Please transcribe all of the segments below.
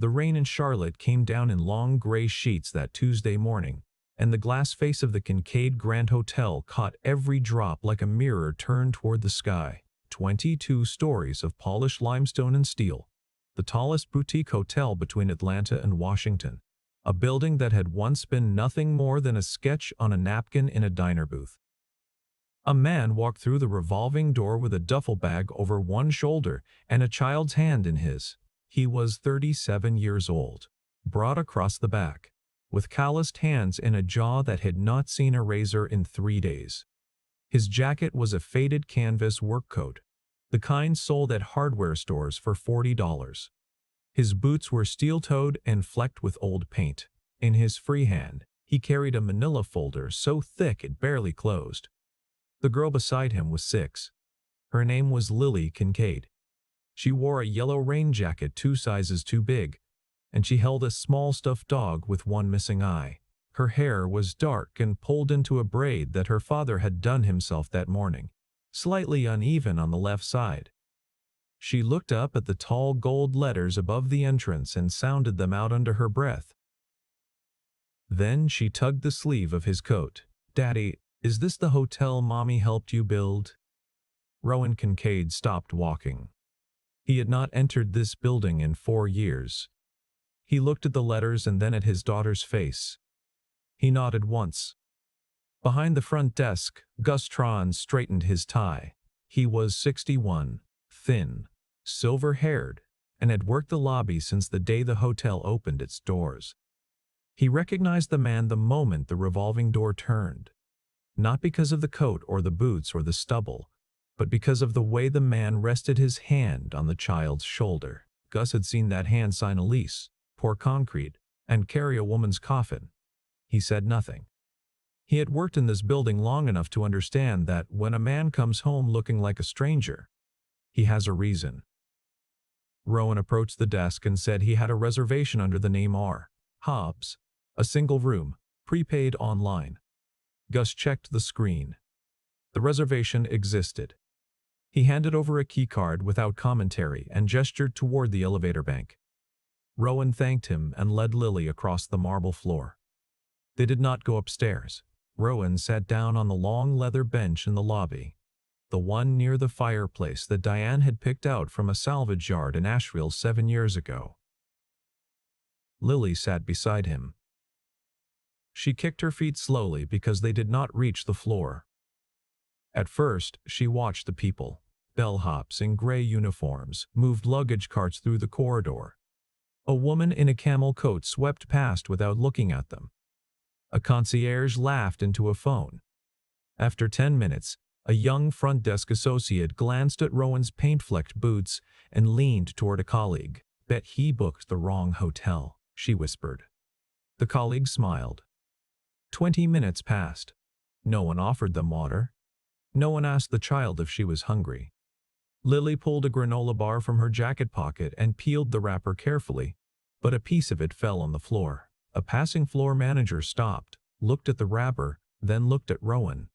The rain in Charlotte came down in long gray sheets that Tuesday morning, and the glass face of the Kincaid Grand Hotel caught every drop like a mirror turned toward the sky. 22 stories of polished limestone and steel, the tallest boutique hotel between Atlanta and Washington, a building that had once been nothing more than a sketch on a napkin in a diner booth. A man walked through the revolving door with a duffel bag over one shoulder and a child's hand in his. He was 37 years old, broad across the back, with calloused hands and a jaw that had not seen a razor in 3 days. His jacket was a faded canvas work coat, the kind sold at hardware stores for $40. His boots were steel-toed and flecked with old paint. In his free hand, he carried a manila folder so thick it barely closed. The girl beside him was 6. Her name was Lily Kincaid. She wore a yellow rain jacket 2 sizes too big, and she held a small stuffed dog with one missing eye. Her hair was dark and pulled into a braid that her father had done himself that morning, slightly uneven on the left side. She looked up at the tall gold letters above the entrance and sounded them out under her breath. Then she tugged the sleeve of his coat. "Daddy, is this the hotel Mommy helped you build?" Rowan Kincaid stopped walking. He had not entered this building in 4 years. He looked at the letters and then at his daughter's face. He nodded once. Behind the front desk, Gus Tron straightened his tie. He was 61, thin, silver-haired, and had worked the lobby since the day the hotel opened its doors. He recognized the man the moment the revolving door turned, not because of the coat or the boots or the stubble, but because of the way the man rested his hand on the child's shoulder. Gus had seen that hand sign a lease, pour concrete, and carry a woman's coffin. He said nothing. He had worked in this building long enough to understand that when a man comes home looking like a stranger, he has a reason. Rowan approached the desk and said he had a reservation under the name R. Hobbs, a single room, prepaid online. Gus checked the screen. The reservation existed. He handed over a key card without commentary and gestured toward the elevator bank. Rowan thanked him and led Lily across the marble floor. They did not go upstairs. Rowan sat down on the long leather bench in the lobby, the one near the fireplace that Diane had picked out from a salvage yard in Asheville 7 years ago. Lily sat beside him. She kicked her feet slowly because they did not reach the floor. At first, she watched the people. Bellhops in gray uniforms moved luggage carts through the corridor. A woman in a camel coat swept past without looking at them. A concierge laughed into a phone. After 10 minutes, a young front desk associate glanced at Rowan's paint-flecked boots and leaned toward a colleague. "Bet he booked the wrong hotel," she whispered. The colleague smiled. 20 minutes passed. No one offered them water. No one asked the child if she was hungry. Lily pulled a granola bar from her jacket pocket and peeled the wrapper carefully, but a piece of it fell on the floor. A passing floor manager stopped, looked at the wrapper, then looked at Rowan.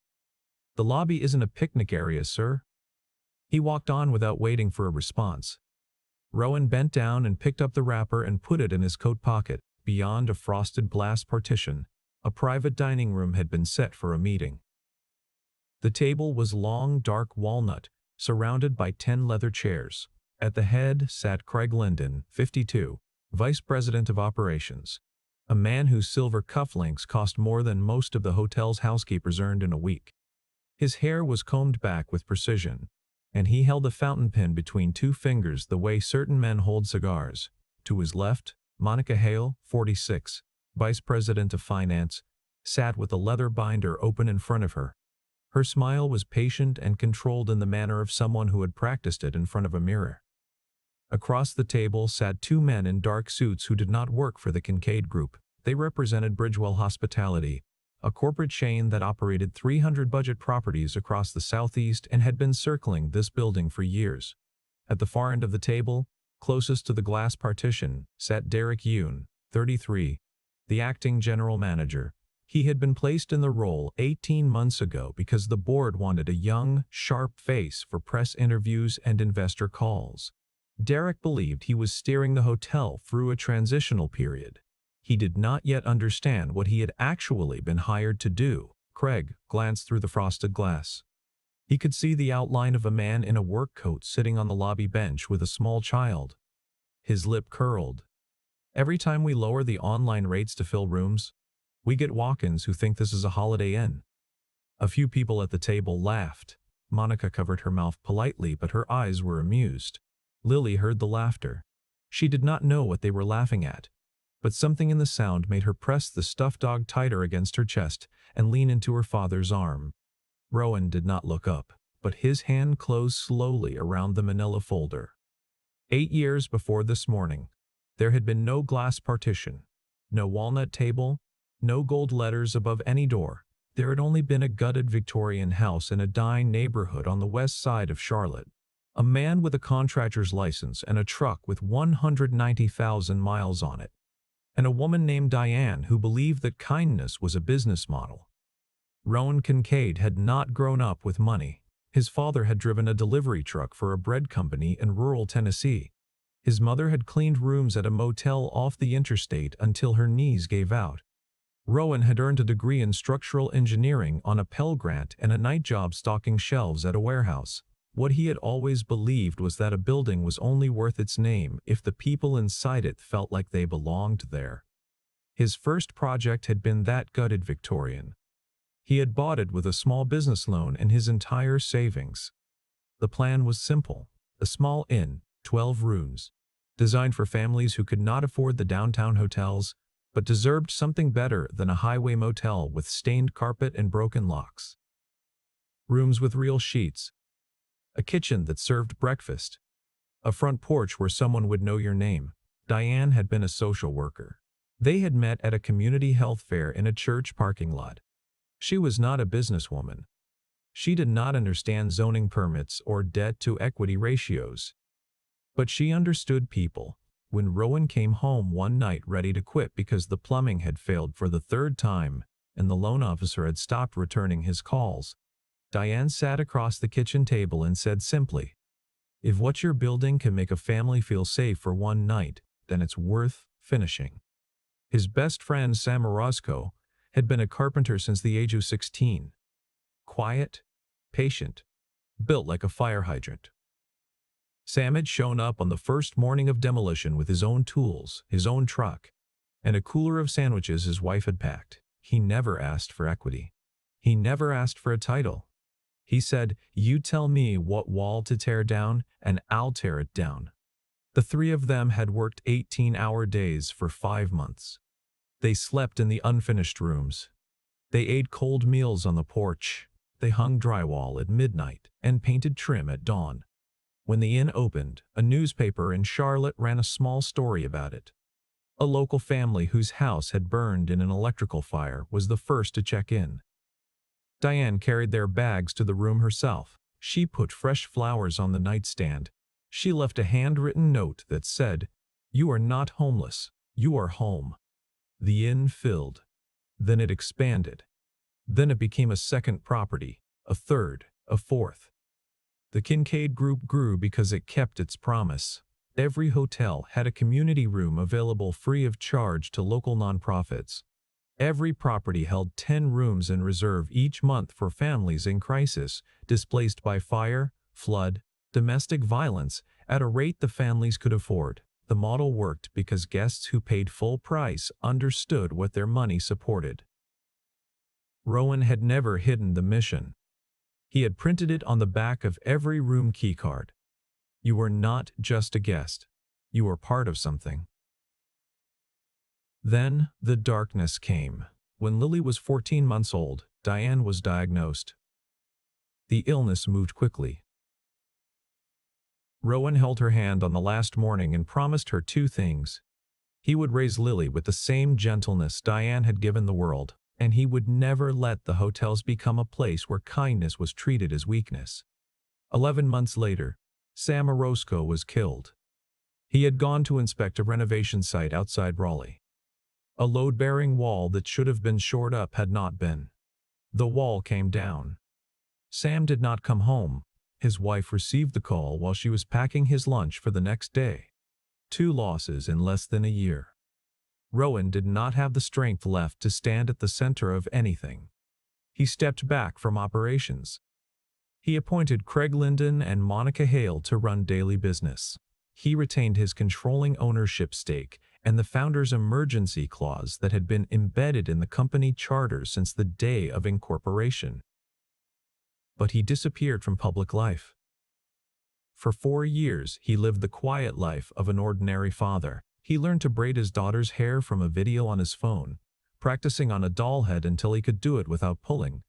"The lobby isn't a picnic area, sir." He walked on without waiting for a response. Rowan bent down and picked up the wrapper and put it in his coat pocket. Beyond a frosted glass partition, a private dining room had been set for a meeting. The table was long, dark walnut, surrounded by 10 leather chairs. At the head sat Craig Linden, 52, Vice President of Operations, a man whose silver cufflinks cost more than most of the hotel's housekeepers earned in a week. His hair was combed back with precision, and he held a fountain pen between 2 fingers the way certain men hold cigars. To his left, Monica Hale, 46, Vice President of Finance, sat with a leather binder open in front of her. Her smile was patient and controlled in the manner of someone who had practiced it in front of a mirror. Across the table sat 2 men in dark suits who did not work for the Kincaid Group. They represented Bridgewell Hospitality, a corporate chain that operated 300 budget properties across the Southeast and had been circling this building for years. At the far end of the table, closest to the glass partition, sat Derek Yoon, 33, the acting general manager. He had been placed in the role 18 months ago because the board wanted a young, sharp face for press interviews and investor calls. Derek believed he was steering the hotel through a transitional period. He did not yet understand what he had actually been hired to do. Craig glanced through the frosted glass. He could see the outline of a man in a work coat sitting on the lobby bench with a small child. His lip curled. Every time we lower the online rates to fill rooms, we get walk-ins who think this is a Holiday Inn. A few people at the table laughed. Monica covered her mouth politely, but her eyes were amused. Lily heard the laughter. She did not know what they were laughing at, but something in the sound made her press the stuffed dog tighter against her chest and lean into her father's arm. Rowan did not look up, but his hand closed slowly around the manila folder. 8 years before this morning, there had been no glass partition, no walnut table, no gold letters above any door. There had only been a gutted Victorian house in a dying neighborhood on the west side of Charlotte. A man with a contractor's license and a truck with 190,000 miles on it. And a woman named Diane who believed that kindness was a business model. Rowan Kincaid had not grown up with money. His father had driven a delivery truck for a bread company in rural Tennessee. His mother had cleaned rooms at a motel off the interstate until her knees gave out. Rowan had earned a degree in structural engineering on a Pell Grant and a night job stocking shelves at a warehouse. What he had always believed was that a building was only worth its name if the people inside it felt like they belonged there. His first project had been that gutted Victorian. He had bought it with a small business loan and his entire savings. The plan was simple: a small inn, 12 rooms, designed for families who could not afford the downtown hotels, but deserved something better than a highway motel with stained carpet and broken locks. Rooms with real sheets, a kitchen that served breakfast, a front porch where someone would know your name. Diane had been a social worker. They had met at a community health fair in a church parking lot. She was not a businesswoman. She did not understand zoning permits or debt-to-equity ratios. But she understood people. When Rowan came home one night ready to quit because the plumbing had failed for the 3rd time and the loan officer had stopped returning his calls, Diane sat across the kitchen table and said simply, "If what you're building can make a family feel safe for one night, then it's worth finishing." His best friend Sam Orozco had been a carpenter since the age of 16. Quiet, patient, built like a fire hydrant. Sam had shown up on the first morning of demolition with his own tools, his own truck, and a cooler of sandwiches his wife had packed. He never asked for equity. He never asked for a title. He said, "You tell me what wall to tear down, and I'll tear it down." The 3 of them had worked 18-hour days for 5 months. They slept in the unfinished rooms. They ate cold meals on the porch. They hung drywall at midnight and painted trim at dawn. When the inn opened, a newspaper in Charlotte ran a small story about it. A local family whose house had burned in an electrical fire was the first to check in. Diane carried their bags to the room herself. She put fresh flowers on the nightstand. She left a handwritten note that said, "You are not homeless. You are home." The inn filled. Then it expanded. Then it became a second property, a third, a fourth. The Kincaid Group grew because it kept its promise. Every hotel had a community room available free of charge to local nonprofits. Every property held 10 rooms in reserve each month for families in crisis, displaced by fire, flood, domestic violence, at a rate the families could afford. The model worked because guests who paid full price understood what their money supported. Rowan had never hidden the mission. He had printed it on the back of every room keycard. You were not just a guest. You were part of something. Then the darkness came. When Lily was 14 months old, Diane was diagnosed. The illness moved quickly. Rowan held her hand on the last morning and promised her 2 things. He would raise Lily with the same gentleness Diane had given the world, and he would never let the hotels become a place where kindness was treated as weakness. 11 months later, Sam Orozco was killed. He had gone to inspect a renovation site outside Raleigh. A load-bearing wall that should have been shored up had not been. The wall came down. Sam did not come home. His wife received the call while she was packing his lunch for the next day. 2 losses in less than a year. Rowan did not have the strength left to stand at the center of anything. He stepped back from operations. He appointed Craig Linden and Monica Hale to run daily business. He retained his controlling ownership stake and the founder's emergency clause that had been embedded in the company charter since the day of incorporation. But he disappeared from public life. For 4 years, he lived the quiet life of an ordinary father. He learned to braid his daughter's hair from a video on his phone, practicing on a doll head until he could do it without pulling.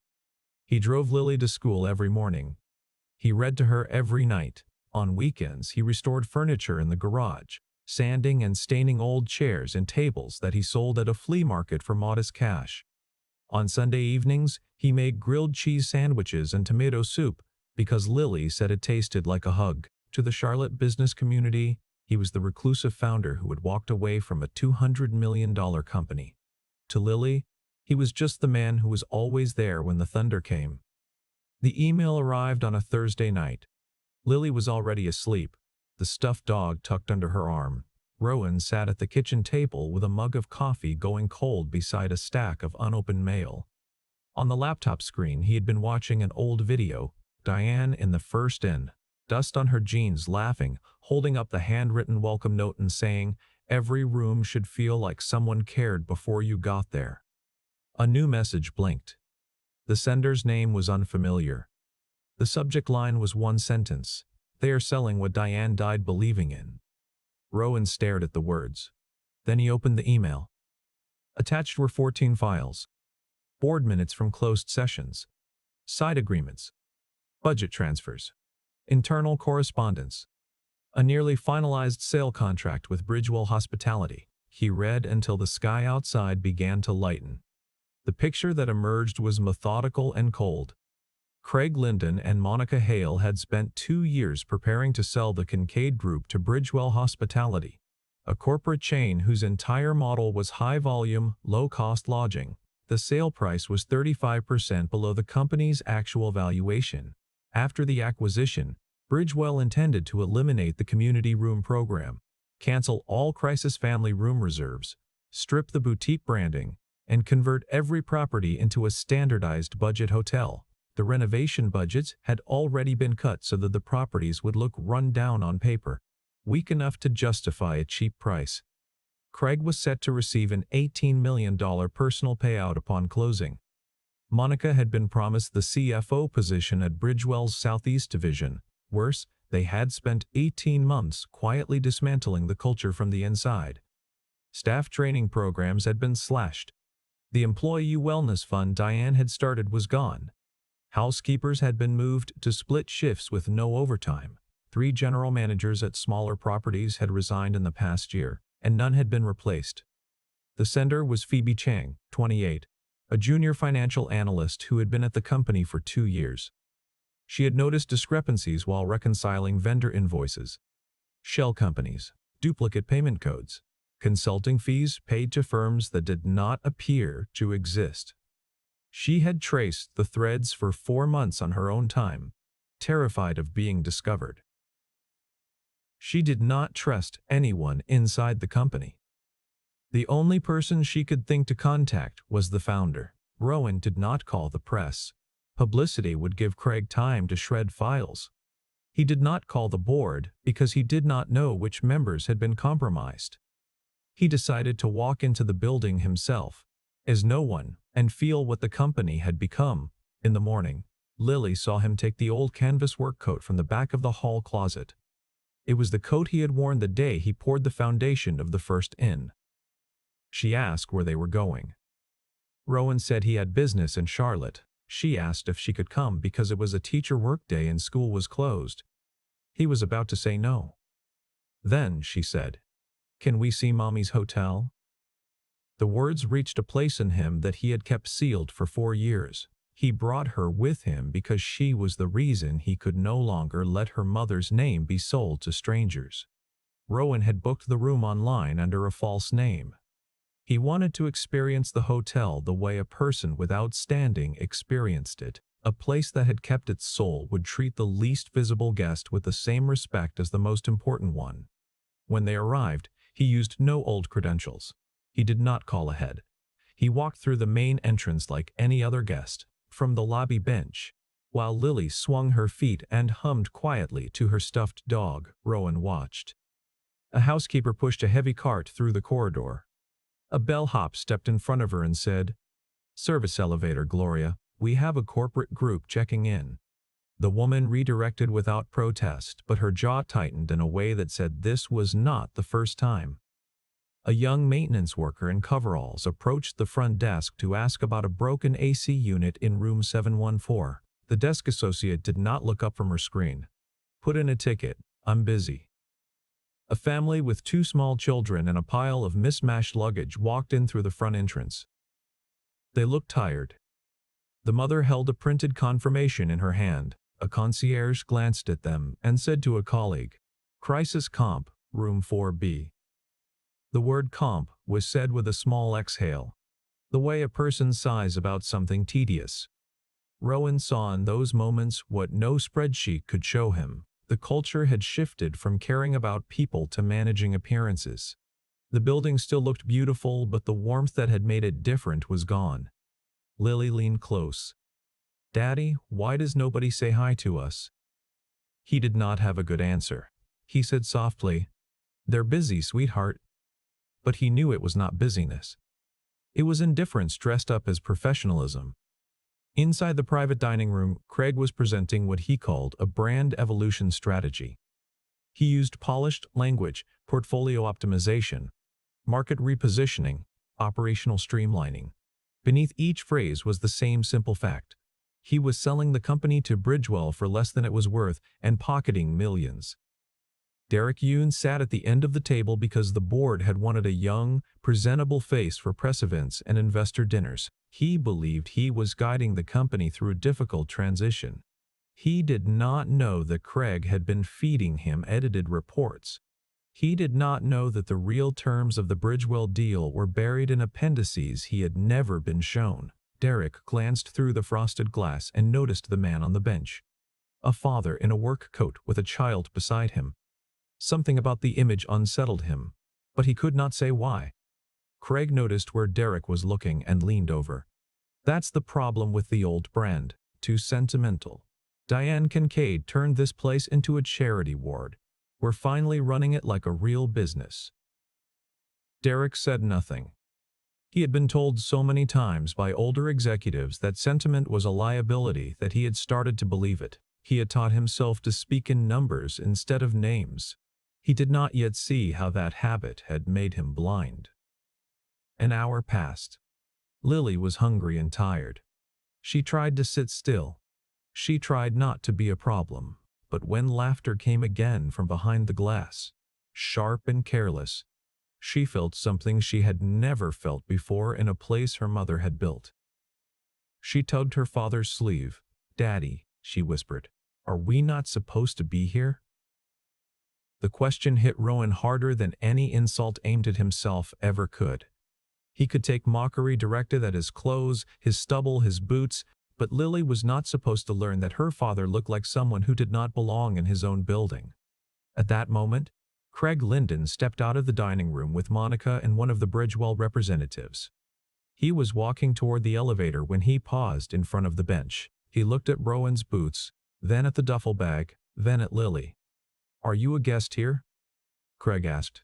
He drove Lily to school every morning. He read to her every night. On weekends, he restored furniture in the garage, sanding and staining old chairs and tables that he sold at a flea market for modest cash. On Sunday evenings, he made grilled cheese sandwiches and tomato soup because Lily said it tasted like a hug. To the Charlotte business community, he was the reclusive founder who had walked away from a $200 million company. To Lily, he was just the man who was always there when the thunder came. The email arrived on a Thursday night. Lily was already asleep, the stuffed dog tucked under her arm. Rowan sat at the kitchen table with a mug of coffee going cold beside a stack of unopened mail. On the laptop screen, he had been watching an old video, Diane in the first inn, dust on her jeans, laughing, holding up the handwritten welcome note and saying, "Every room should feel like someone cared before you got there." A new message blinked. The sender's name was unfamiliar. The subject line was one sentence: "They are selling what Diane died believing in." Rowan stared at the words. Then he opened the email. Attached were 14 files. Board minutes from closed sessions. Side agreements. Budget transfers. Internal correspondence. A nearly finalized sale contract with Bridgewell Hospitality. He read until the sky outside began to lighten. The picture that emerged was methodical and cold. Craig Linden and Monica Hale had spent 2 years preparing to sell the Kincaid Group to Bridgewell Hospitality, a corporate chain whose entire model was high-volume, low-cost lodging. The sale price was 35% below the company's actual valuation. After the acquisition, Bridgewell intended to eliminate the community room program, cancel all crisis family room reserves, strip the boutique branding, and convert every property into a standardized budget hotel. The renovation budgets had already been cut so that the properties would look run down on paper, weak enough to justify a cheap price. Craig was set to receive an $18 million personal payout upon closing. Monica had been promised the CFO position at Bridgewell's Southeast Division. Worse, they had spent 18 months quietly dismantling the culture from the inside. Staff training programs had been slashed. The employee wellness fund Diane had started was gone. Housekeepers had been moved to split shifts with no overtime. 3 general managers at smaller properties had resigned in the past year, and none had been replaced. The sender was Phoebe Chang, 28, a junior financial analyst who had been at the company for 2 years. She had noticed discrepancies while reconciling vendor invoices, shell companies, duplicate payment codes, consulting fees paid to firms that did not appear to exist. She had traced the threads for 4 months on her own time, terrified of being discovered. She did not trust anyone inside the company. The only person she could think to contact was the founder. Rowan did not call the press. Publicity would give Craig time to shred files. He did not call the board because he did not know which members had been compromised. He decided to walk into the building himself, as no one, and feel what the company had become. In the morning, Lily saw him take the old canvas work coat from the back of the hall closet. It was the coat he had worn the day he poured the foundation of the first inn. She asked where they were going. Rowan said he had business in Charlotte. She asked if she could come because it was a teacher workday and school was closed. He was about to say no. Then she said, "Can we see Mommy's hotel?" The words reached a place in him that he had kept sealed for 4 years. He brought her with him because she was the reason he could no longer let her mother's name be sold to strangers. Rowan had booked the room online under a false name. He wanted to experience the hotel the way a person without standing experienced it. A place that had kept its soul would treat the least visible guest with the same respect as the most important one. When they arrived, he used no old credentials. He did not call ahead. He walked through the main entrance like any other guest, from the lobby bench, while Lily swung her feet and hummed quietly to her stuffed dog. Rowan watched. A housekeeper pushed a heavy cart through the corridor. A bellhop stepped in front of her and said, "Service elevator, Gloria. We have a corporate group checking in." The woman redirected without protest, but her jaw tightened in a way that said this was not the first time. A young maintenance worker in coveralls approached the front desk to ask about a broken AC unit in room 714. The desk associate did not look up from her screen. "Put in a ticket. I'm busy." A family with two small children and a pile of mismatched luggage walked in through the front entrance. They looked tired. The mother held a printed confirmation in her hand. A concierge glanced at them and said to a colleague, "Crisis comp, room 4B." The word comp was said with a small exhale, the way a person sighs about something tedious. Rowan saw in those moments what no spreadsheet could show him. The culture had shifted from caring about people to managing appearances. The building still looked beautiful, but the warmth that had made it different was gone. Lily leaned close. "Daddy, why does nobody say hi to us?" He did not have a good answer. He said softly, "They're busy, sweetheart." But he knew it was not busyness. It was indifference dressed up as professionalism. Inside the private dining room, Craig was presenting what he called a brand evolution strategy. He used polished language, portfolio optimization, market repositioning, operational streamlining. Beneath each phrase was the same simple fact. He was selling the company to Bridgewell for less than it was worth and pocketing millions. Derek Yoon sat at the end of the table because the board had wanted a young, presentable face for press events and investor dinners. He believed he was guiding the company through a difficult transition. He did not know that Craig had been feeding him edited reports. He did not know that the real terms of the Bridgewell deal were buried in appendices he had never been shown. Derek glanced through the frosted glass and noticed the man on the bench. A father in a work coat with a child beside him. Something about the image unsettled him, but he could not say why. Craig noticed where Derek was looking and leaned over. "That's the problem with the old brand. Too sentimental. Diane Kincaid turned this place into a charity ward. We're finally running it like a real business." Derek said nothing. He had been told so many times by older executives that sentiment was a liability that he had started to believe it. He had taught himself to speak in numbers instead of names. He did not yet see how that habit had made him blind. An hour passed. Lily was hungry and tired. She tried to sit still. She tried not to be a problem. But when laughter came again from behind the glass, sharp and careless, she felt something she had never felt before in a place her mother had built. She tugged her father's sleeve. "Daddy," she whispered, "are we not supposed to be here?" The question hit Rowan harder than any insult aimed at himself ever could. He could take mockery directed at his clothes, his stubble, his boots, but Lily was not supposed to learn that her father looked like someone who did not belong in his own building. At that moment, Craig Linden stepped out of the dining room with Monica and one of the Bridgewell representatives. He was walking toward the elevator when he paused in front of the bench. He looked at Rowan's boots, then at the duffel bag, then at Lily. "Are you a guest here?" Craig asked.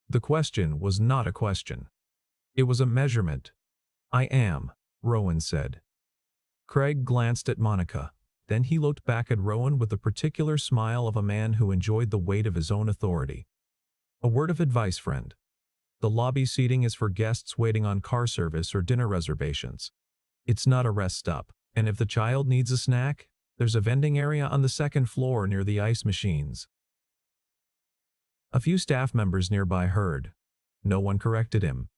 The question was not a question. It was a measurement. "I am," Rowan said. Craig glanced at Monica. Then he looked back at Rowan with the particular smile of a man who enjoyed the weight of his own authority. "A word of advice, friend. The lobby seating is for guests waiting on car service or dinner reservations. It's not a rest stop, and if the child needs a snack, there's a vending area on the second floor near the ice machines." A few staff members nearby heard. No one corrected him.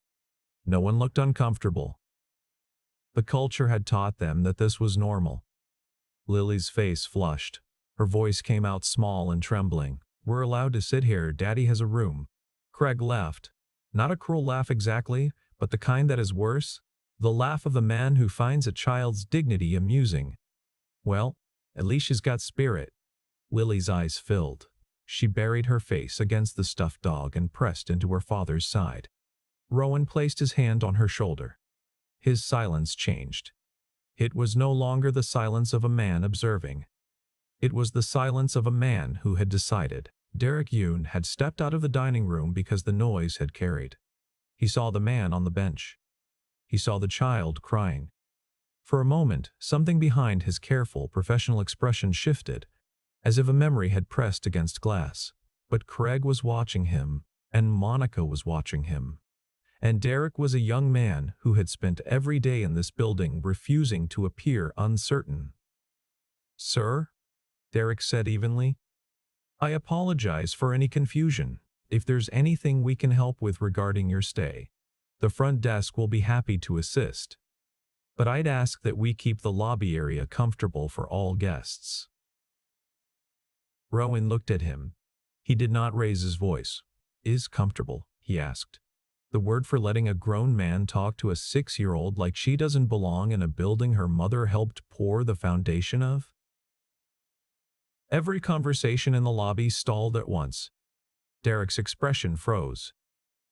No one looked uncomfortable. The culture had taught them that this was normal. Lily's face flushed. Her voice came out small and trembling. "We're allowed to sit here. Daddy has a room." Craig laughed. Not a cruel laugh exactly, but the kind that is worse. The laugh of the man who finds a child's dignity amusing. Well, at least she's got spirit. Lily's eyes filled. She buried her face against the stuffed dog and pressed into her father's side. Rowan placed his hand on her shoulder. His silence changed. It was no longer the silence of a man observing. It was the silence of a man who had decided. Derek Yoon had stepped out of the dining room because the noise had carried. He saw the man on the bench. He saw the child crying. For a moment, something behind his careful, professional expression shifted, as if a memory had pressed against glass. But Craig was watching him, and Monica was watching him. And Derek was a young man who had spent every day in this building refusing to appear uncertain. "Sir?" Derek said evenly. "I apologize for any confusion. If there's anything we can help with regarding your stay, the front desk will be happy to assist. But I'd ask that we keep the lobby area comfortable for all guests." Rowan looked at him. He did not raise his voice. "Is comfortable?" he asked. The word for letting a grown man talk to a 6-year-old like she doesn't belong in a building her mother helped pour the foundation of? Every conversation in the lobby stalled at once. Derek's expression froze.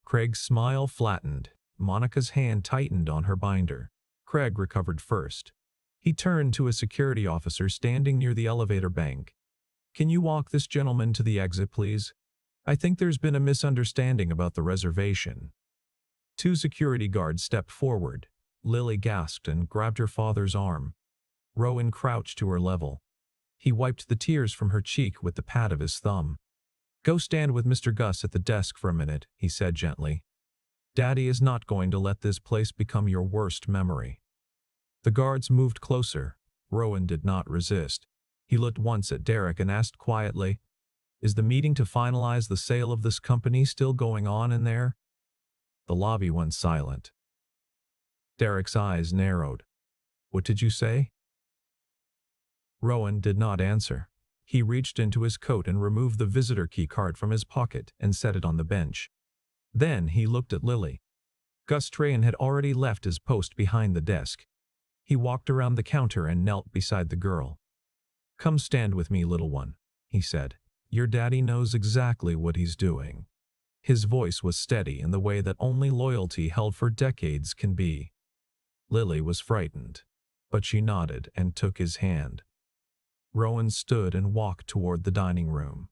Craig's smile flattened. Monica's hand tightened on her binder. Craig recovered first. He turned to a security officer standing near the elevator bank. "Can you walk this gentleman to the exit, please? I think there's been a misunderstanding about the reservation." 2 security guards stepped forward. Lily gasped and grabbed her father's arm. Rowan crouched to her level. He wiped the tears from her cheek with the pad of his thumb. "Go stand with Mr. Gus at the desk for a minute," he said gently. "Daddy is not going to let this place become your worst memory." The guards moved closer. Rowan did not resist. He looked once at Derek and asked quietly, "Is the meeting to finalize the sale of this company still going on in there?" The lobby went silent. Derek's eyes narrowed. "What did you say?" Rowan did not answer. He reached into his coat and removed the visitor key card from his pocket and set it on the bench. Then he looked at Lily. Gus Trahan had already left his post behind the desk. He walked around the counter and knelt beside the girl. "Come stand with me, little one," he said. "Your daddy knows exactly what he's doing." His voice was steady in the way that only loyalty held for decades can be. Lily was frightened, but she nodded and took his hand. Rowan stood and walked toward the dining room.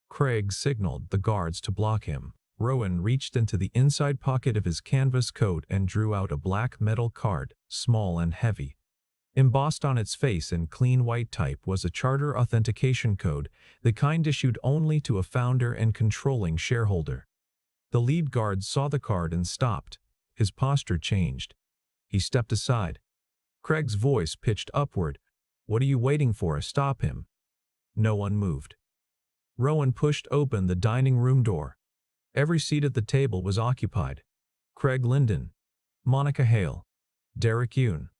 Craig signaled the guards to block him. Rowan reached into the inside pocket of his canvas coat and drew out a black metal card, small and heavy. Embossed on its face in clean white type was a charter authentication code, the kind issued only to a founder and controlling shareholder. The lead guard saw the card and stopped. His posture changed. He stepped aside. Craig's voice pitched upward. "What are you waiting for? Stop him." No one moved. Rowan pushed open the dining room door. Every seat at the table was occupied. Craig Linden, Monica Hale, Derek Yoon,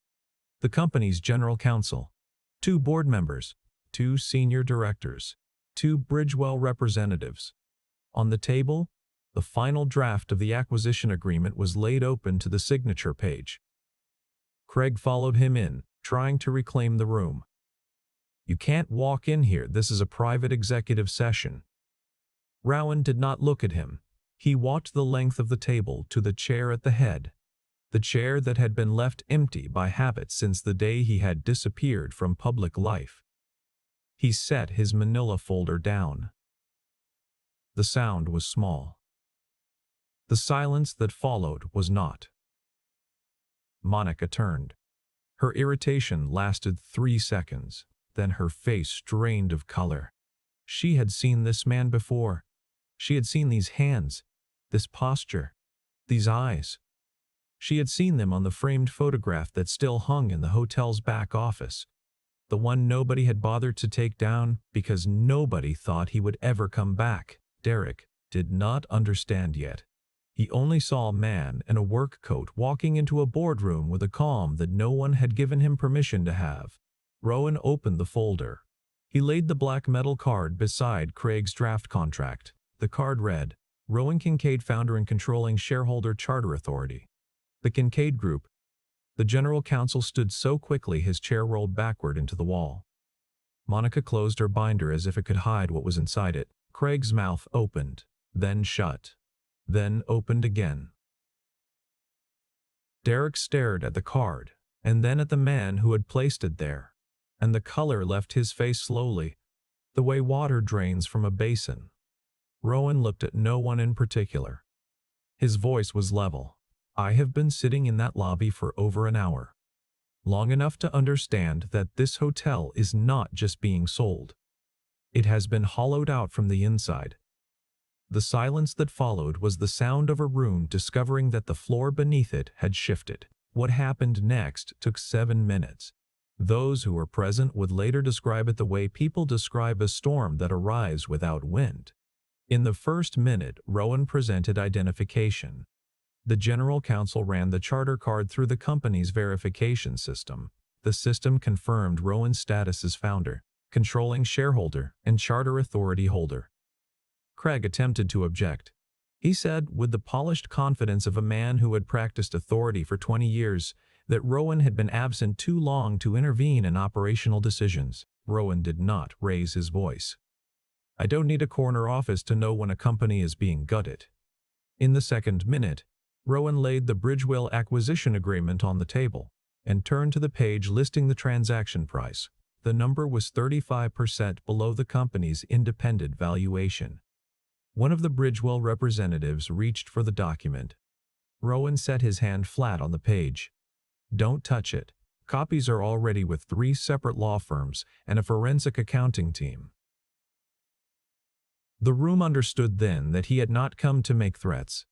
the company's general counsel, 2 board members, 2 senior directors, 2 Bridgewell representatives. On the table, the final draft of the acquisition agreement was laid open to the signature page. Craig followed him in, trying to reclaim the room. "You can't walk in here. This is a private executive session." Rowan did not look at him. He walked the length of the table to the chair at the head, the chair that had been left empty by habit since the day he had disappeared from public life. He set his manila folder down. The sound was small. The silence that followed was not. Monica turned. Her irritation lasted 3 seconds, then her face drained of color. She had seen this man before. She had seen these hands, this posture, these eyes. She had seen them on the framed photograph that still hung in the hotel's back office, the one nobody had bothered to take down because nobody thought he would ever come back. Derek did not understand yet. He only saw a man in a work coat walking into a boardroom with a calm that no one had given him permission to have. Rowan opened the folder. He laid the black metal card beside Craig's draft contract. The card read, "Rowan Kincaid, founder and controlling shareholder, Charter Authority. The Kincaid Group." The general counsel stood so quickly his chair rolled backward into the wall. Monica closed her binder as if it could hide what was inside it. Craig's mouth opened, then shut, then opened again. Derek stared at the card, and then at the man who had placed it there, and the color left his face slowly, the way water drains from a basin. Rowan looked at no one in particular. His voice was level. I have been sitting in that lobby for over an hour. Long enough to understand that this hotel is not just being sold. It has been hollowed out from the inside. The silence that followed was the sound of a room discovering that the floor beneath it had shifted. What happened next took 7 minutes. Those who were present would later describe it the way people describe a storm that arrives without wind. In the first minute, Rowan presented identification. The general counsel ran the charter card through the company's verification system. The system confirmed Rowan's status as founder, controlling shareholder, and charter authority holder. Craig attempted to object. He said, with the polished confidence of a man who had practiced authority for 20 years, that Rowan had been absent too long to intervene in operational decisions. Rowan did not raise his voice. I don't need a corner office to know when a company is being gutted. In the second minute, Rowan laid the Bridgewell acquisition agreement on the table and turned to the page listing the transaction price. The number was 35% below the company's independent valuation. One of the Bridgewell representatives reached for the document. Rowan set his hand flat on the page. Don't touch it. Copies are already with 3 separate law firms and a forensic accounting team. The room understood then that he had not come to make threats.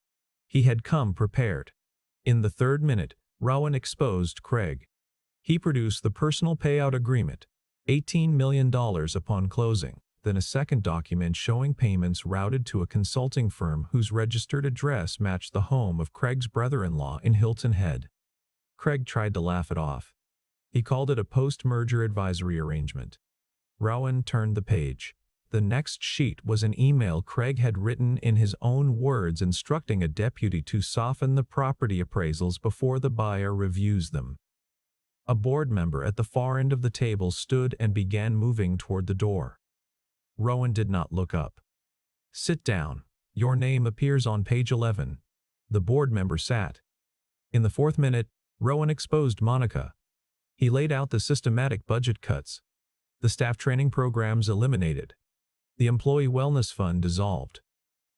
He had come prepared. In the third minute, Rowan exposed Craig. He produced the personal payout agreement, $18 million upon closing, then a second document showing payments routed to a consulting firm whose registered address matched the home of Craig's brother-in-law in Hilton Head. Craig tried to laugh it off. He called it a post-merger advisory arrangement. Rowan turned the page. The next sheet was an email Craig had written in his own words instructing a deputy to soften the property appraisals before the buyer reviews them. A board member at the far end of the table stood and began moving toward the door. Rowan did not look up. Sit down. Your name appears on page 11. The board member sat. In the fourth minute, Rowan exposed Monica. He laid out the systematic budget cuts. The staff training programs eliminated. The employee wellness fund dissolved.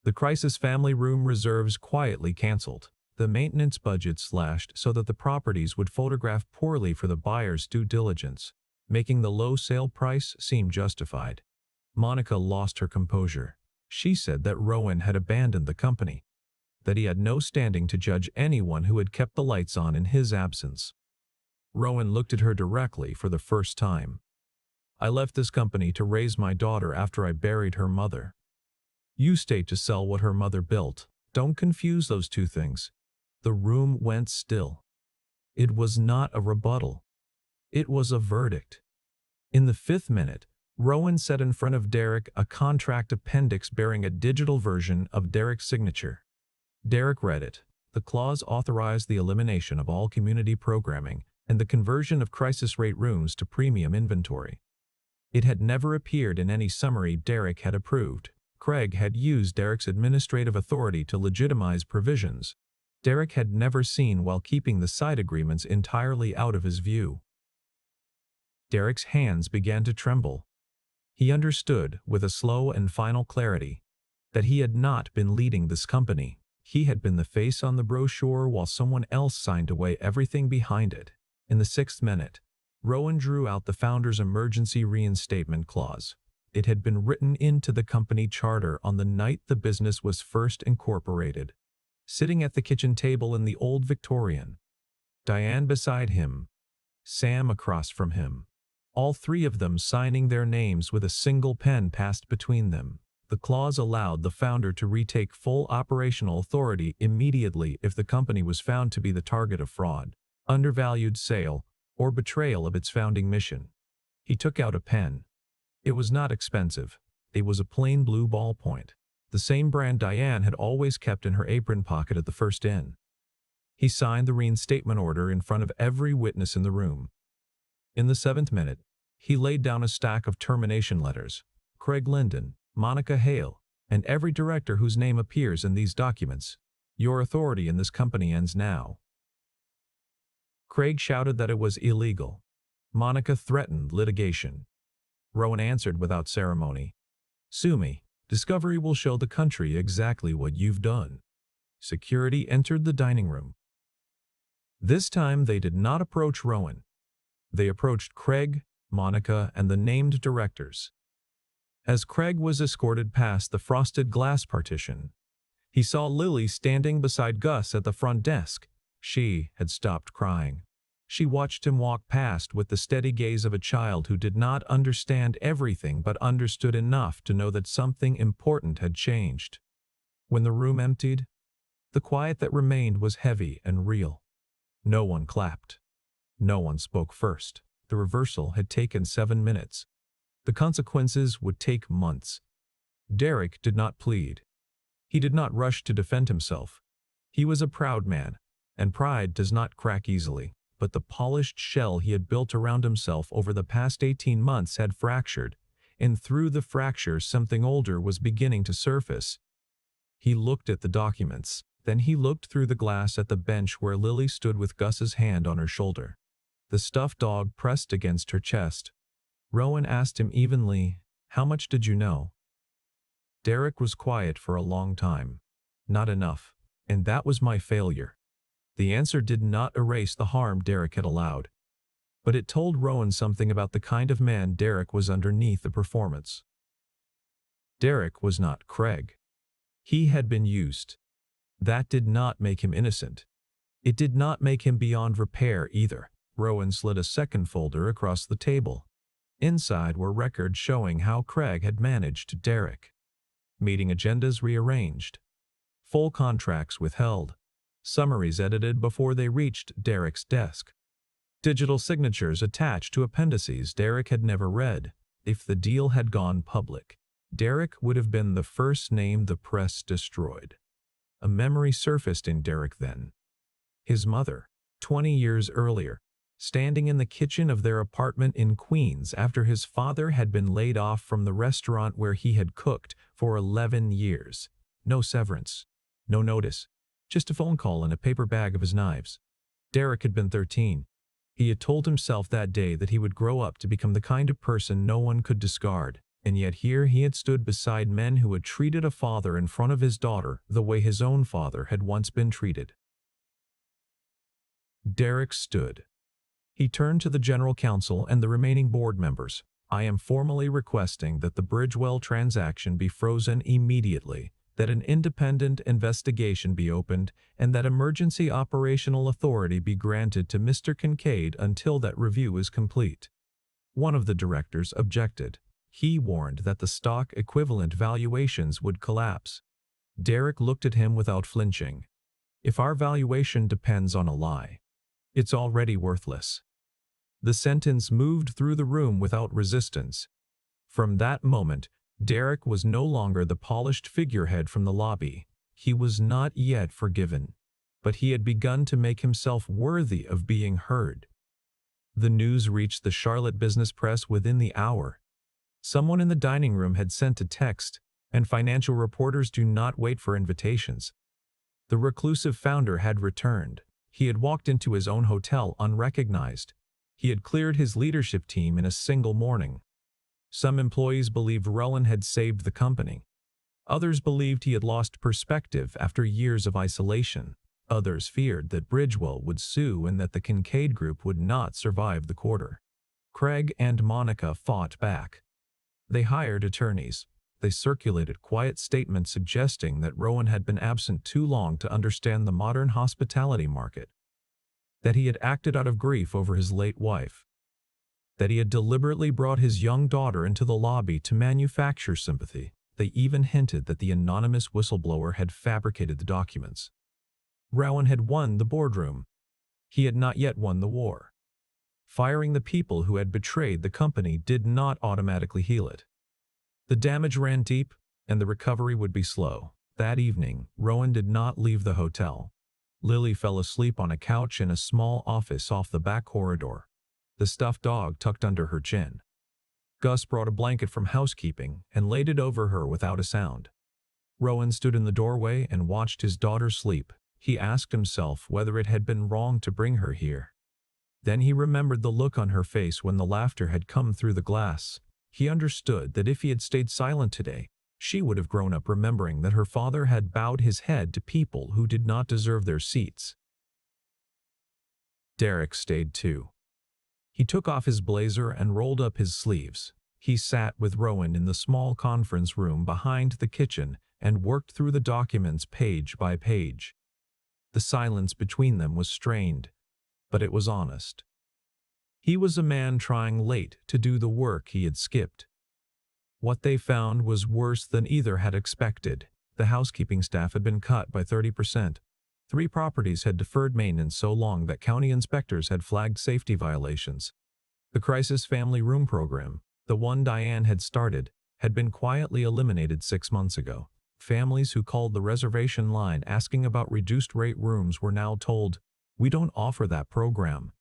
The crisis family room reserves quietly canceled. The maintenance budget slashed so that the properties would photograph poorly for the buyer's due diligence, making the low sale price seem justified. Monica lost her composure. She said that Rowan had abandoned the company, that he had no standing to judge anyone who had kept the lights on in his absence. Rowan looked at her directly for the first time. I left this company to raise my daughter after I buried her mother. You stayed to sell what her mother built. Don't confuse those two things. The room went still. It was not a rebuttal. It was a verdict. In the fifth minute, Rowan set in front of Derek a contract appendix bearing a digital version of Derek's signature. Derek read it. The clause authorized the elimination of all community programming and the conversion of crisis rate rooms to premium inventory. It had never appeared in any summary Derek had approved. Craig had used Derek's administrative authority to legitimize provisions Derek had never seen while keeping the side agreements entirely out of his view. Derek's hands began to tremble. He understood, with a slow and final clarity, that he had not been leading this company. He had been the face on the brochure while someone else signed away everything behind it. In the sixth minute, Rowan drew out the founder's emergency reinstatement clause. It had been written into the company charter on the night the business was first incorporated. Sitting at the kitchen table in the old Victorian, Diane beside him, Sam across from him, all 3 of them signing their names with a single pen passed between them. The clause allowed the founder to retake full operational authority immediately if the company was found to be the target of fraud, undervalued sale, or betrayal of its founding mission. He took out a pen. It was not expensive. It was a plain blue ballpoint, the same brand Diane had always kept in her apron pocket at the First Inn. He signed the reinstatement order in front of every witness in the room. In the 7th minute, he laid down a stack of termination letters. Craig Linden, Monica Hale, and every director whose name appears in these documents. Your authority in this company ends now. Craig shouted that it was illegal. Monica threatened litigation. Rowan answered without ceremony. Sue me. Discovery will show the country exactly what you've done. Security entered the dining room. This time they did not approach Rowan. They approached Craig, Monica, and the named directors. As Craig was escorted past the frosted glass partition, he saw Lily standing beside Gus at the front desk. She had stopped crying. She watched him walk past with the steady gaze of a child who did not understand everything but understood enough to know that something important had changed. When the room emptied, the quiet that remained was heavy and real. No one clapped. No one spoke first. The reversal had taken 7 minutes. The consequences would take months. Derek did not plead. He did not rush to defend himself. He was a proud man, and pride does not crack easily. But the polished shell he had built around himself over the past 18 months had fractured, and through the fracture something older was beginning to surface. He looked at the documents, then he looked through the glass at the bench where Lily stood with Gus's hand on her shoulder. The stuffed dog pressed against her chest. Rowan asked him evenly, "How much did you know?" Derek was quiet for a long time. "Not enough, and that was my failure." The answer did not erase the harm Derek had allowed, but it told Rowan something about the kind of man Derek was underneath the performance. Derek was not Craig. He had been used. That did not make him innocent. It did not make him beyond repair either. Rowan slid a second folder across the table. Inside were records showing how Craig had managed Derek. Meeting agendas rearranged. Full contracts withheld. Summaries edited before they reached Derek's desk. Digital signatures attached to appendices Derek had never read. If the deal had gone public, Derek would have been the first name the press destroyed. A memory surfaced in Derek then. His mother, 20 years earlier, standing in the kitchen of their apartment in Queens after his father had been laid off from the restaurant where he had cooked for 11 years. No severance, no notice. Just a phone call and a paper bag of his knives. Derek had been 13. He had told himself that day that he would grow up to become the kind of person no one could discard, and yet here he had stood beside men who had treated a father in front of his daughter the way his own father had once been treated. Derek stood. He turned to the general counsel and the remaining board members. "I am formally requesting that the Bridgewell transaction be frozen immediately, that an independent investigation be opened, and that emergency operational authority be granted to Mr. Kincaid until that review is complete." One of the directors objected. He warned that the stock equivalent valuations would collapse. Derek looked at him without flinching. "If our valuation depends on a lie, it's already worthless." The sentence moved through the room without resistance. From that moment, Derek was no longer the polished figurehead from the lobby. He was not yet forgiven, but he had begun to make himself worthy of being heard. The news reached the Charlotte business press within the hour. Someone in the dining room had sent a text, and financial reporters do not wait for invitations. The reclusive founder had returned. He had walked into his own hotel unrecognized. He had cleared his leadership team in a single morning. Some employees believed Rowan had saved the company. Others believed he had lost perspective after years of isolation. Others feared that Bridgewell would sue and that the Kincaid Group would not survive the quarter. Craig and Monica fought back. They hired attorneys. They circulated quiet statements suggesting that Rowan had been absent too long to understand the modern hospitality market, that he had acted out of grief over his late wife, that he had deliberately brought his young daughter into the lobby to manufacture sympathy. They even hinted that the anonymous whistleblower had fabricated the documents. Rowan had won the boardroom. He had not yet won the war. Firing the people who had betrayed the company did not automatically heal it. The damage ran deep, and the recovery would be slow. That evening, Rowan did not leave the hotel. Lily fell asleep on a couch in a small office off the back corridor, the stuffed dog tucked under her chin. Gus brought a blanket from housekeeping and laid it over her without a sound. Rowan stood in the doorway and watched his daughter sleep. He asked himself whether it had been wrong to bring her here. Then he remembered the look on her face when the laughter had come through the glass. He understood that if he had stayed silent today, she would have grown up remembering that her father had bowed his head to people who did not deserve their seats. Derek stayed too. He took off his blazer and rolled up his sleeves. He sat with Rowan in the small conference room behind the kitchen and worked through the documents page by page. The silence between them was strained, but it was honest. He was a man trying late to do the work he had skipped. What they found was worse than either had expected. The housekeeping staff had been cut by 30%. 3 properties had deferred maintenance so long that county inspectors had flagged safety violations. The crisis family room program, the one Diane had started, had been quietly eliminated 6 months ago. Families who called the reservation line asking about reduced-rate rooms were now told, "We don't offer that program."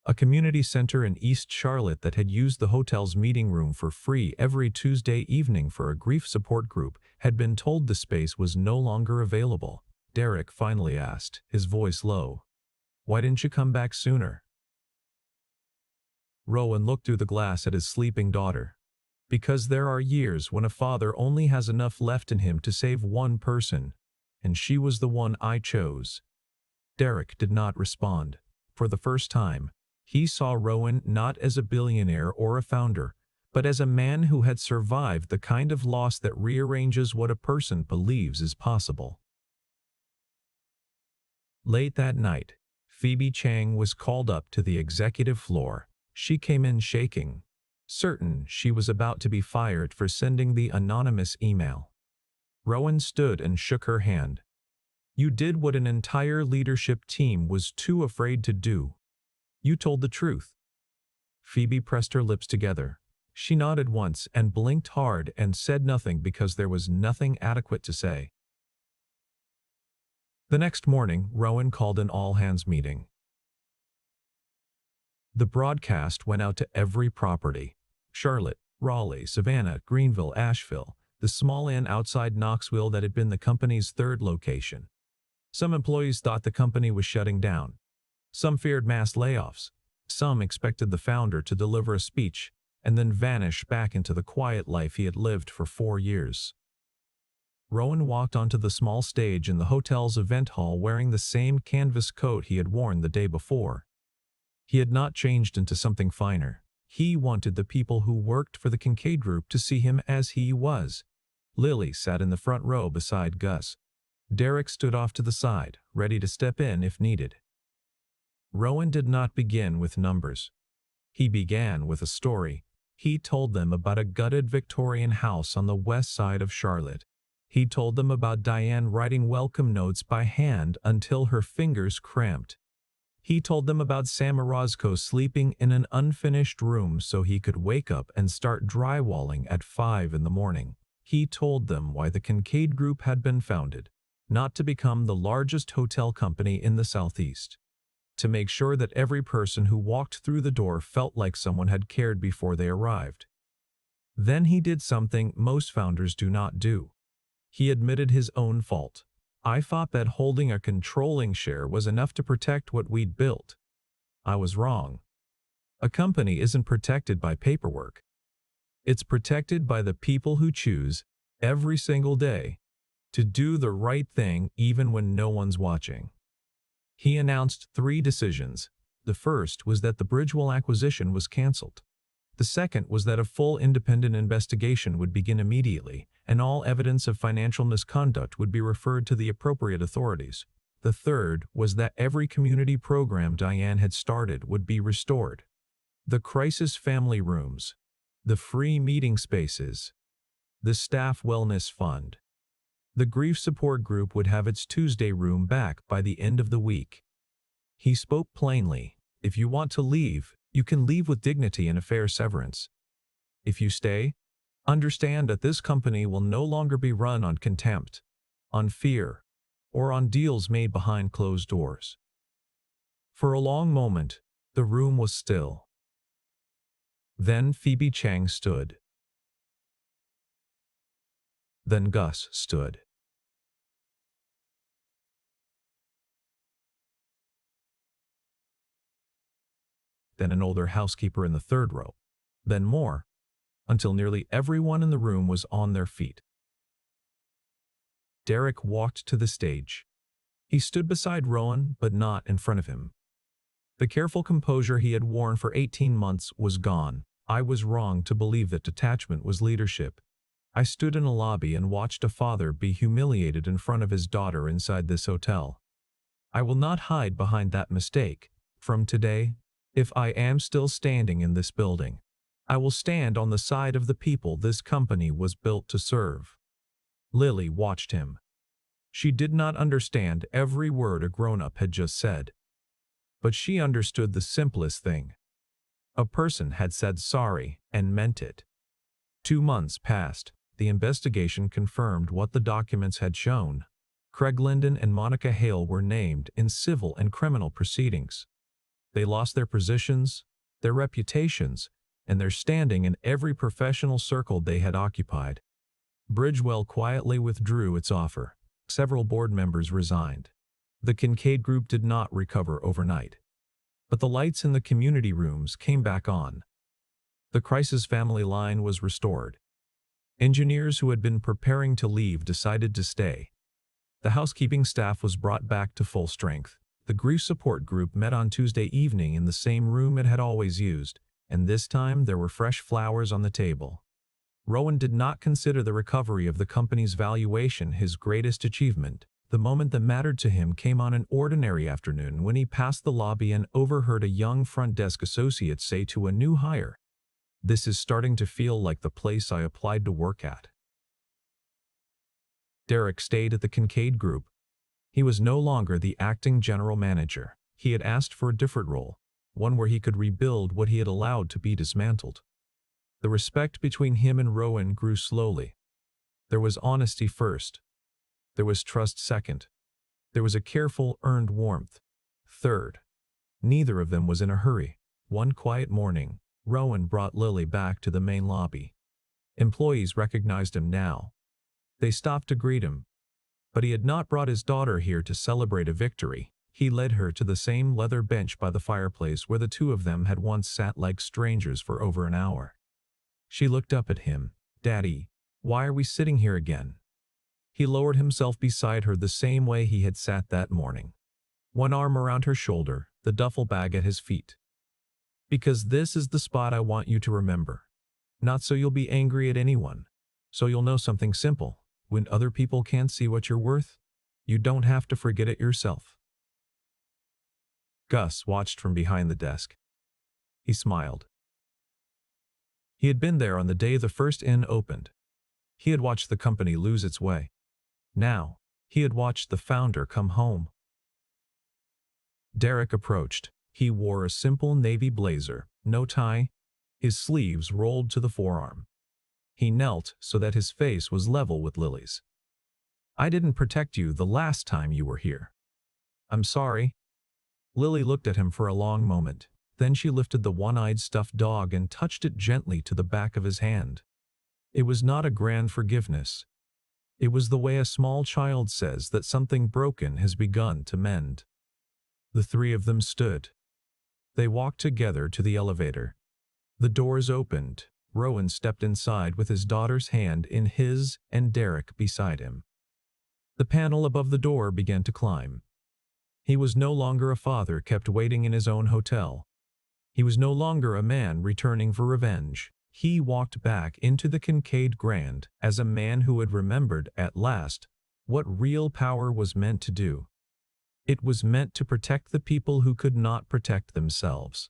A community center in East Charlotte that had used the hotel's meeting room for free every Tuesday evening for a grief support group had been told the space was no longer available. Derek finally asked, his voice low, "Why didn't you come back sooner?" Rowan looked through the glass at his sleeping daughter. "Because there are years when a father only has enough left in him to save one person, and she was the one I chose." Derek did not respond. For the first time, he saw Rowan not as a billionaire or a founder, but as a man who had survived the kind of loss that rearranges what a person believes is possible. Late that night, Phoebe Chang was called up to the executive floor. She came in shaking, certain she was about to be fired for sending the anonymous email. Rowan stood and shook her hand. "You did what an entire leadership team was too afraid to do. You told the truth." Phoebe pressed her lips together. She nodded once and blinked hard and said nothing because there was nothing adequate to say. The next morning, Rowan called an all-hands meeting. The broadcast went out to every property: Charlotte, Raleigh, Savannah, Greenville, Asheville, the small inn outside Knoxville that had been the company's 3rd location. Some employees thought the company was shutting down. Some feared mass layoffs. Some expected the founder to deliver a speech and then vanish back into the quiet life he had lived for 4 years. Rowan walked onto the small stage in the hotel's event hall wearing the same canvas coat he had worn the day before. He had not changed into something finer. He wanted the people who worked for the Kincaid Group to see him as he was. Lily sat in the front row beside Gus. Derek stood off to the side, ready to step in if needed. Rowan did not begin with numbers. He began with a story. He told them about a gutted Victorian house on the west side of Charlotte. He told them about Diane writing welcome notes by hand until her fingers cramped. He told them about Sam Orozco sleeping in an unfinished room so he could wake up and start drywalling at 5 in the morning. He told them why the Kincaid Group had been founded, not to become the largest hotel company in the Southeast, to make sure that every person who walked through the door felt like someone had cared before they arrived. Then he did something most founders do not do. He admitted his own fault. "I thought that holding a controlling share was enough to protect what we'd built. I was wrong. A company isn't protected by paperwork. It's protected by the people who choose, every single day, to do the right thing even when no one's watching." He announced 3 decisions. The first was that the Bridgewell acquisition was canceled. The second was that a full independent investigation would begin immediately, and all evidence of financial misconduct would be referred to the appropriate authorities. The third was that every community program Diane had started would be restored. The crisis family rooms, the free meeting spaces, the staff wellness fund. The grief support group would have its Tuesday room back by the end of the week. He spoke plainly. If you want to leave, you can leave with dignity and a fair severance. If you stay, understand that this company will no longer be run on contempt, on fear, or on deals made behind closed doors. For a long moment, the room was still. Then Phoebe Chang stood. Then Gus stood. Then an older housekeeper in the third row. Then more, until nearly everyone in the room was on their feet. Derek walked to the stage. He stood beside Rowan, but not in front of him. The careful composure he had worn for 18 months was gone. I was wrong to believe that detachment was leadership. I stood in a lobby and watched a father be humiliated in front of his daughter inside this hotel. I will not hide behind that mistake. From today, if I am still standing in this building, I will stand on the side of the people this company was built to serve. Lily watched him. She did not understand every word a grown-up had just said. But she understood the simplest thing. A person had said sorry and meant it. 2 months passed. The investigation confirmed what the documents had shown. Craig Linden and Monica Hale were named in civil and criminal proceedings. They lost their positions, their reputations, and their standing in every professional circle they had occupied. Bridgewell quietly withdrew its offer. Several board members resigned. The Kincaid Group did not recover overnight. But the lights in the community rooms came back on. The crisis family line was restored. Engineers who had been preparing to leave decided to stay. The housekeeping staff was brought back to full strength. The grief support group met on Tuesday evening in the same room it had always used, and this time there were fresh flowers on the table. Rowan did not consider the recovery of the company's valuation his greatest achievement. The moment that mattered to him came on an ordinary afternoon when he passed the lobby and overheard a young front desk associate say to a new hire, "This is starting to feel like the place I applied to work at." Derek stayed at the Kincaid Group. He was no longer the acting general manager. He had asked for a different role, one where he could rebuild what he had allowed to be dismantled. The respect between him and Rowan grew slowly. There was honesty first. There was trust second. There was a careful, earned warmth third. Neither of them was in a hurry. One quiet morning, Rowan brought Lily back to the main lobby. Employees recognized him now. They stopped to greet him. But he had not brought his daughter here to celebrate a victory. He led her to the same leather bench by the fireplace where the two of them had once sat like strangers for over an hour. She looked up at him. "Daddy, why are we sitting here again?" He lowered himself beside her the same way he had sat that morning. One arm around her shoulder, the duffel bag at his feet. "Because this is the spot I want you to remember. Not so you'll be angry at anyone. So you'll know something simple. When other people can't see what you're worth, you don't have to forget it yourself." Gus watched from behind the desk. He smiled. He had been there on the day the first inn opened. He had watched the company lose its way. Now, he had watched the founder come home. Derek approached. He wore a simple navy blazer, no tie, his sleeves rolled to the forearm. He knelt so that his face was level with Lily's. "I didn't protect you the last time you were here." "I'm sorry." Lily looked at him for a long moment. Then she lifted the one-eyed stuffed dog and touched it gently to the back of his hand. It was not a grand forgiveness. It was the way a small child says that something broken has begun to mend. The three of them stood. They walked together to the elevator. The doors opened. Rowan stepped inside with his daughter's hand in his and Derek beside him. The panel above the door began to climb. He was no longer a father kept waiting in his own hotel. He was no longer a man returning for revenge. He walked back into the Kincaid Grand as a man who had remembered at last what real power was meant to do. It was meant to protect the people who could not protect themselves.